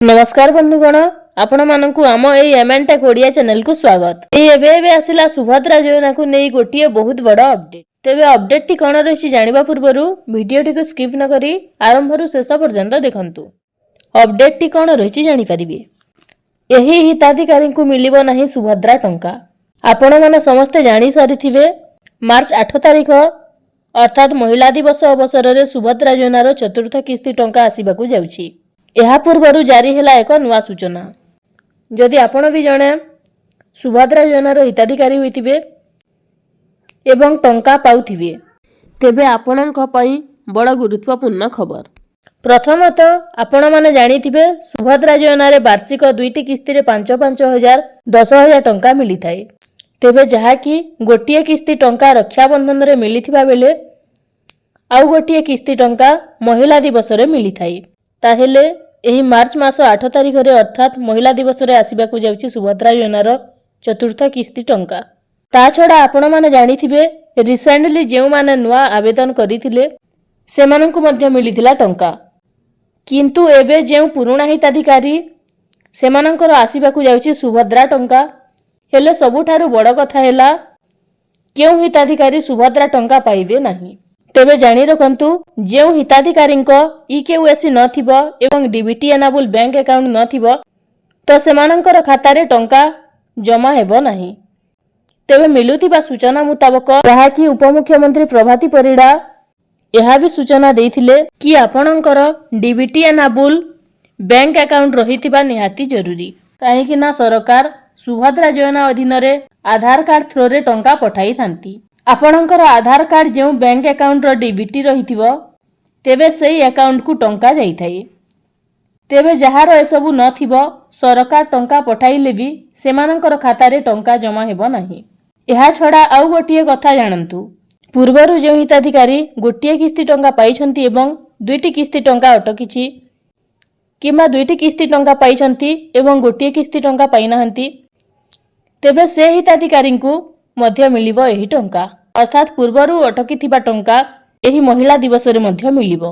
नमस्कार बंधुगण आपण मानकु आम एई एमएनटेक ओडिया चैनल को स्वागत। एबे आसिला सुभद्रा योजना को नहीं गोटे बहुत बड़ अपडेट। तेबे अपडेट टी कौन रही जानिबा पूर्वरु वीडियो को स्किप न करी आरंभरु शेष पर्यंत देखंतु। अपडेट टी कौन रही जानि परिबे। एही हिताधिकारी को मिलिबो नाही सुभद्रा टंका। आपण माने समस्त जानि सारिथिबे मार्च 8 तारिख अर्थात महिला दिवस अवसर रे सुभद्रा योजनार चतुर्थ किस्ती टंका आसीबाकू जाउछि। यह पूर्व जारी है एक नुआ सूचना। जदि आपण भी जड़े सुभद्रा योजनार हिताधिकारी होइतिबे एवं टंका पाउथिबे तेबे आपणक पई बड़ गुरुत्वपूर्ण खबर। प्रथमत आपण माने जानिथिबे सुभद्रा योजनार वार्षिक दुईटी किस्ती रे 5-5 हजार 10,000 टंका मिली थाए। तेबे जहा कि गोटिए किस्ती टंका रक्षाबंधन रे मिलिथिबा बेले आउ गोटिए किस्ती टंका महिला दिवस रे मिली थाए। ताहेले एही मार्च मास 8 तारिख रे अर्थात महिला दिवस रे आसीबाकू जाउछि सुभद्रा योजनार चतुर्थ किस्ती टंका। ता छडा आपण माने जानिथिबे रिसेंटली जेउ माने नुआ आवेदन करिथिले सेमानंकु मध्ये मिलिथिला टंका। किंतु एबे जेउ पुरुणा हिताधिकारी सेमानंकर आसीबाकू जाउछि सुभद्रा टंका। हेले सबुठारु बड़ कथा हैला केउ हिताधिकारी सुभद्रा टंका पाइबे नाही। तेबे जानि रखंतु जेउ हिताधिकारींको इकेवाईसी नथिबो एवं डीबीटी एनाबल बैंक अकाउंट नथिबो तो सेमानंकर खाता रे टंका जमा हेबो नाही। तेबे मिलुथिबा सूचना मुताबक जहा कि उपमुख्यमंत्री प्रभाती परिड़ा यह भी सूचना देइथिले कि आपणकर डीबीटी एनाबल बैंक अकाउंट रहिथिबा निहाती जरूरी। काहे कि ना सरकार सुभद्रा योजना अधीन रे आधार कार्ड थ्रो रे टंका पठाई थांती। आपणकर आधार कार्ड जो बैंक अकाउंट रो डीबीटी रहिथिबो तेबे सेही अकाउंट को टंका जाई थाए। तेबे जहार एसबु नथिबो सरकार टंका पठाइले भी सेमानकर खाता रे टंका जमा हेबो नाही। एहा छडा आउ गोटिए कथा जानंतु पूर्वरु जो हिताधिकारी गोटिए किस्ती टंका पाइछंती एवं दुईटी किस्ती टंका अटकिछि किमा दुईटी किस्ती टंका पाइछंती एवं गोटिए किस्ती टंका पाइनाहंती तेबे से हिताधिकारी को मध्य मिलिबो एही टंका। अर्थात पूर्वरु अटकिथिबा टंका एही महिला दिवस रे मध्य मिलिबो।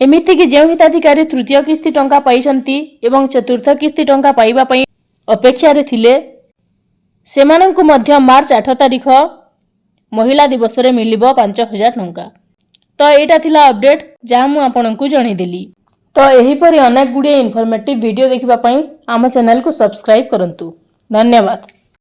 एमिति कि जेउ हिताधिकारी तृतीय किस्ती टंका पाइछंती एवं चतुर्थ किस्ती टंका पाइबा पई अपेक्षा रे थिले सेमानंकु मध्य मार्च 8 तारिख महिला दिवस रे मिलिबो 5,000 टंका। तो एटा थिला अपडेट जहा मु आपनकु जणी देली। तो एही परि अनेक गुडे इन्फॉर्मेटिव वीडियो देखिबा पई आम चैनल को सब्सक्राइब करंतु। धन्यवाद।